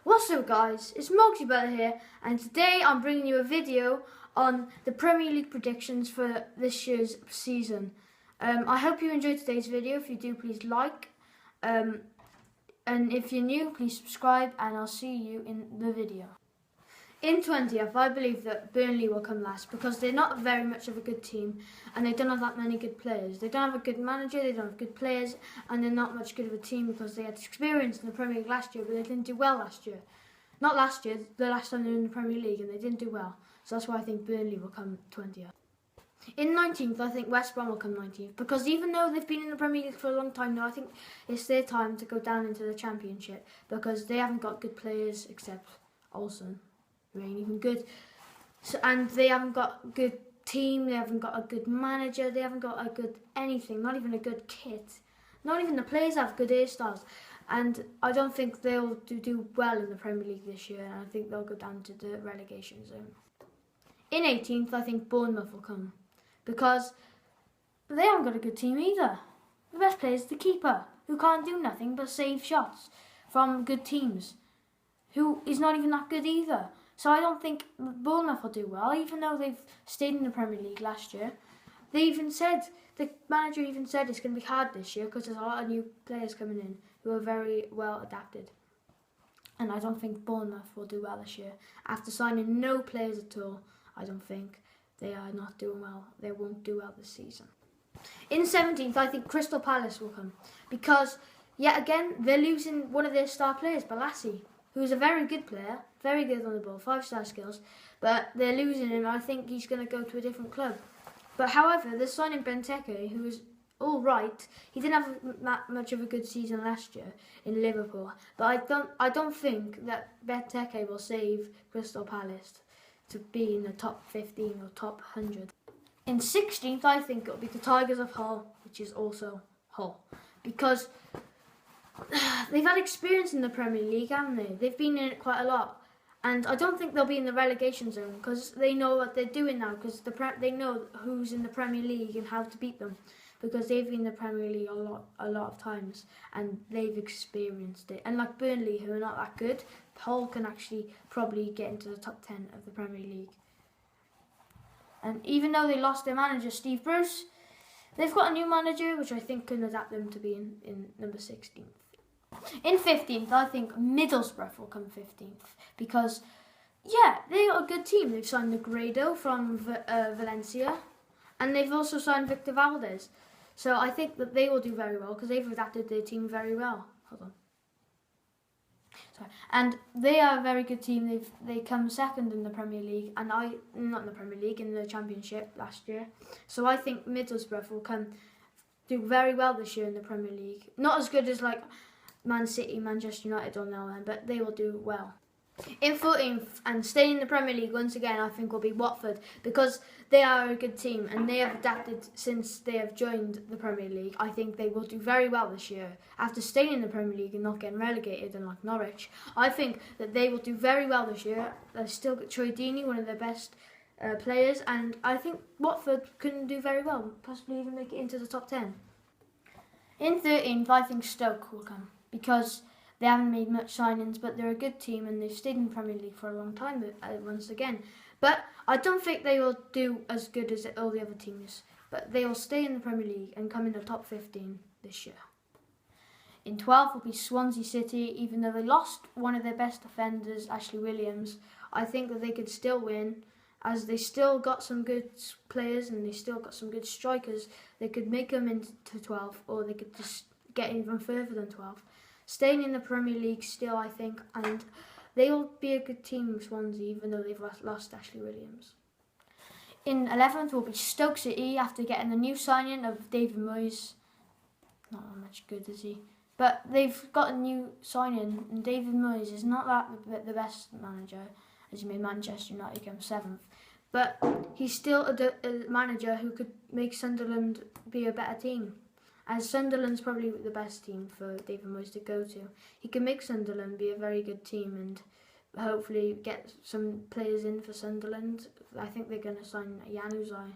What's up guys, it's Moxie Bella here, and today I'm bringing you a video on the Premier League predictions for this year's season. I hope you enjoyed today's video. If you do, please like, and if you're new, please subscribe, and I'll see you in the video. In 20th, I believe that Burnley will come last because they're not very much of a good team and they don't have that many good players. They don't have a good manager, they don't have good players, and they're not much good of a team because they had experience in the Premier League last year, but they didn't do well last year. Not last year, the last time they were in the Premier League, and they didn't do well. So that's why I think Burnley will come 20th. In 19th, I think West Brom will come 19th because even though they've been in the Premier League for a long time now, I think it's their time to go down into the Championship because they haven't got good players except Olsen. Who ain't even good, and they haven't got a good team, they haven't got a good manager, they haven't got a good anything, not even a good kit. Not even the players have good hairstyles, and I don't think they'll do well in the Premier League this year, and I think they'll go down to the relegation zone. In 18th, I think Bournemouth will come, because they haven't got a good team either. The best player is the keeper, who can't do nothing but save shots from good teams, who is not even that good either. So I don't think Bournemouth will do well, even though they've stayed in the Premier League last year. The manager even said it's going to be hard this year because there's a lot of new players coming in who are very well adapted. And I don't think Bournemouth will do well this year. After signing no players at all, I don't think they are not doing well. They won't do well this season. In 17th, I think Crystal Palace will come because, yet again, they're losing one of their star players, Balassi, who's a very good player, very good on the ball, 5-star skills, but they're losing him. I think he's going to go to a different club. But however, they're signing Benteke, who is all right. He didn't have that much of a good season last year in Liverpool, but I don't think that Benteke will save Crystal Palace to be in the top 15 or top 100. In 16th, I think it'll be the Tigers of Hull, which is also Hull, because they've had experience in the Premier League, haven't they? They've been in it quite a lot. And I don't think they'll be in the relegation zone because they know what they're doing now because they know who's in the Premier League and how to beat them because they've been in the Premier League a lot of times and they've experienced it. And like Burnley, who are not that good, Hull can actually probably get into the top 10 of the Premier League. And even though they lost their manager, Steve Bruce, they've got a new manager which I think can adapt them to be in number 16th. In 15th, I think Middlesbrough will come 15th because, yeah, they're a good team. They've signed Negredo from Valencia and they've also signed Victor Valdez. So I think that they will do very well because they've adapted their team very well. Hold on. Sorry. And they are a very good team. They come second in the Premier League and not in the Premier League, in the Championship last year. So I think Middlesbrough will do very well this year in the Premier League. Not as good as like Man City, Manchester United on now, but they will do well. In 14th, and staying in the Premier League once again, I think will be Watford because they are a good team and they have adapted since they have joined the Premier League. I think they will do very well this year. After staying in the Premier League and not getting relegated and like Norwich, I think that they will do very well this year. They've still got Troy Deeney, one of their best players, and I think Watford can do very well, possibly even make it into the top 10. In 13th, I think Stoke will come, because they haven't made much signings, but they're a good team and they've stayed in the Premier League for a long time once again. But I don't think they will do as good as all the other teams, but they will stay in the Premier League and come in the top 15 this year. In 12th will be Swansea City. Even though they lost one of their best defenders, Ashley Williams, I think that they could still win, as they still got some good players and they still got some good strikers. They could make them into 12th, or they could just get even further than 12th. Staying in the Premier League still, I think, and they will be a good team, Swansea, even though they've lost Ashley Williams. In 11th will be Stoke City after getting the new signing of David Moyes. Not that much good, is he? But they've got a new signing, and David Moyes is not the best manager, as he made Manchester United come 7th. But he's still a manager who could make Sunderland be a better team. As Sunderland's probably the best team for David Moyes to go to. He can make Sunderland be a very good team and hopefully get some players in for Sunderland. I think they're going to sign Januzaj.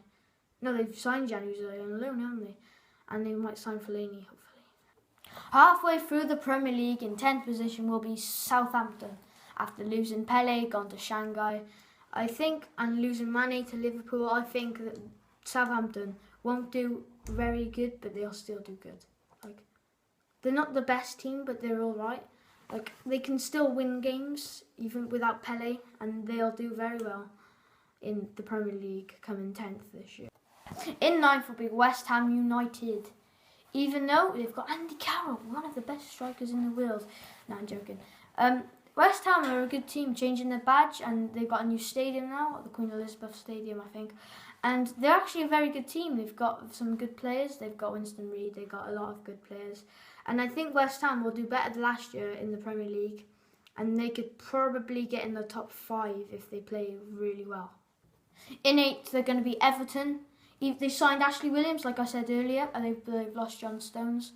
No, they've signed Januzaj on loan, haven't they? And they might sign Fellaini, hopefully. Halfway through the Premier League, in 10th position will be Southampton. after losing Pele, gone to Shanghai. I think, and losing Mane to Liverpool, I think that Southampton won't do very good, but they'll still do good. Like, they're not the best team, but they're all right. Like, they can still win games even without Pele, and they'll do very well in the Premier League, coming 10th this year. In 9th will be West Ham United. Even though they've got Andy Carroll, one of the best strikers in the world. No, I'm joking. West Ham are a good team, changing their badge, and they've got a new stadium now, the Queen Elizabeth Stadium, I think. And they're actually a very good team. They've got some good players. They've got Winston Reid. They've got a lot of good players. And I think West Ham will do better than last year in the Premier League. And they could probably get in the top 5 if they play really well. In 8th, they're going to be Everton. They signed Ashley Williams, like I said earlier, and they've lost John Stones.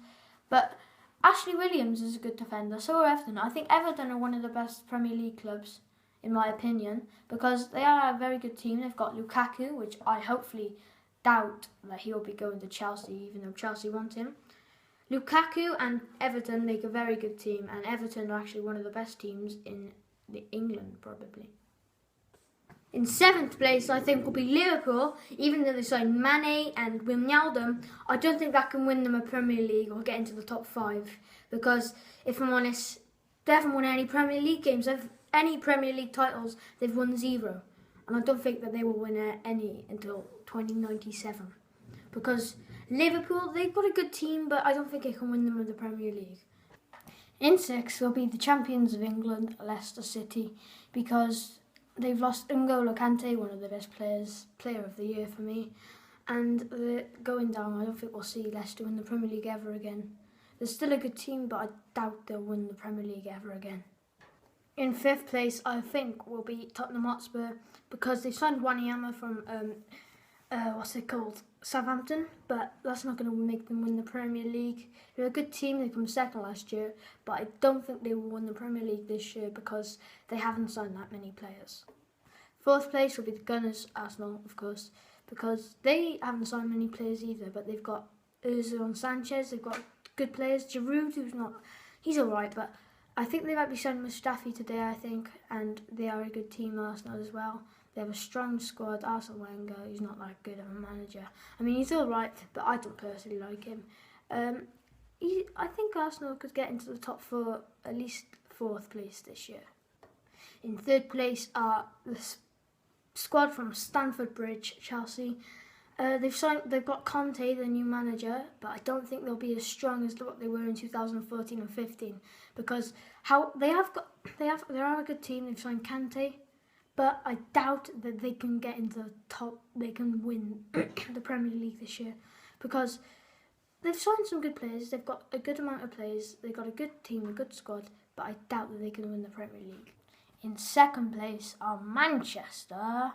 But Ashley Williams is a good defender, so are Everton. I think Everton are one of the best Premier League clubs, in my opinion, because they are a very good team. They've got Lukaku, which I hopefully doubt that he'll be going to Chelsea, even though Chelsea want him. Lukaku and Everton make a very good team, and Everton are actually one of the best teams in England, probably. In 7th place, I think, will be Liverpool. Even though they signed Mane and Wijnaldum, I don't think that can win them a Premier League or get into the top 5. Because, if I'm honest, they haven't won any Premier League games. Any Premier League titles, they've won 0. And I don't think that they will win any until 2097. Because Liverpool, they've got a good team, but I don't think it can win them in the Premier League. In 6th will be the champions of England, Leicester City, because they've lost N'Golo Kante, one of the best player of the year for me, and they're going down. I don't think we'll see Leicester win the Premier League ever again. They're still a good team, but I doubt they'll win the Premier League ever again. In 5th place, I think, will be Tottenham Hotspur, because they signed Wanyama from Southampton, but that's not going to make them win the Premier League. They're a good team. They come 2nd last year, but I don't think they will win the Premier League this year because they haven't signed that many players. 4th place will be the Gunners, Arsenal, of course, because they haven't signed many players either, but they've got Ozil and Sanchez. They've got good players. Giroud, he's alright, but I think they might be signing Mustafi today, I think, and they are a good team, Arsenal, as well. They have a strong squad. Arsene Wenger, he's not that good of a manager. I mean, he's all right, but I don't personally like him. I think Arsenal could get into the top 4, at least 4th place this year. In 3rd place are the squad from Stamford Bridge, Chelsea. They've got Conte, the new manager, but I don't think they'll be as strong as what they were in 2014 and 15 because they are a good team. They've signed Kante. But I doubt that they can get into the top, they can win the Premier League this year. Because they've signed some good players, they've got a good amount of players, they've got a good team, a good squad, but I doubt that they can win the Premier League. In 2nd place are Manchester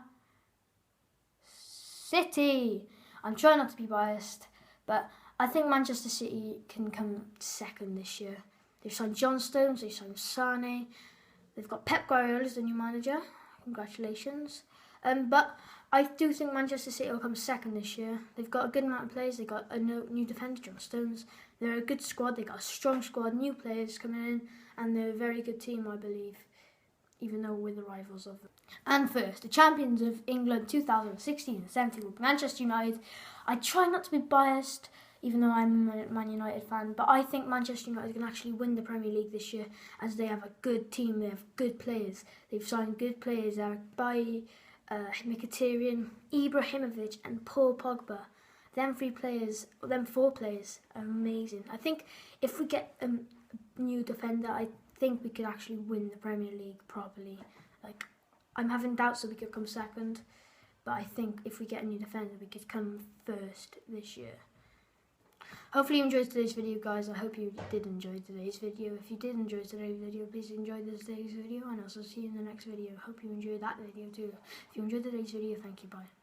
City. I'm trying not to be biased, but I think Manchester City can come 2nd this year. They've signed John Stones, they've signed Sane, they've got Pep Guardiola as the new manager. Congratulations. But I do think Manchester City will come 2nd this year. They've got a good amount of players. They've got a new defender, John Stones. They're a good squad. They've got a strong squad, new players coming in, and they're a very good team, I believe, even though we're the rivals of them. And first, the champions of England 2016 and 17 will be Manchester United. I try not to be biased, even though I'm a Man United fan, but I think Manchester United can actually win the Premier League this year as they have a good team, they have good players. They've signed good players by Mkhitaryan, Ibrahimovic and Paul Pogba. Them 4 players are amazing. I think if we get a new defender, I think we could actually win the Premier League properly. Like, I'm having doubts that we could come 2nd, but I think if we get a new defender, we could come 1st this year. Hopefully you enjoyed today's video, guys. I hope you did enjoy today's video. If you did enjoy today's video, please enjoy today's video, and I'll see you in the next video. Hope you enjoyed that video too. If you enjoyed today's video, thank you, bye.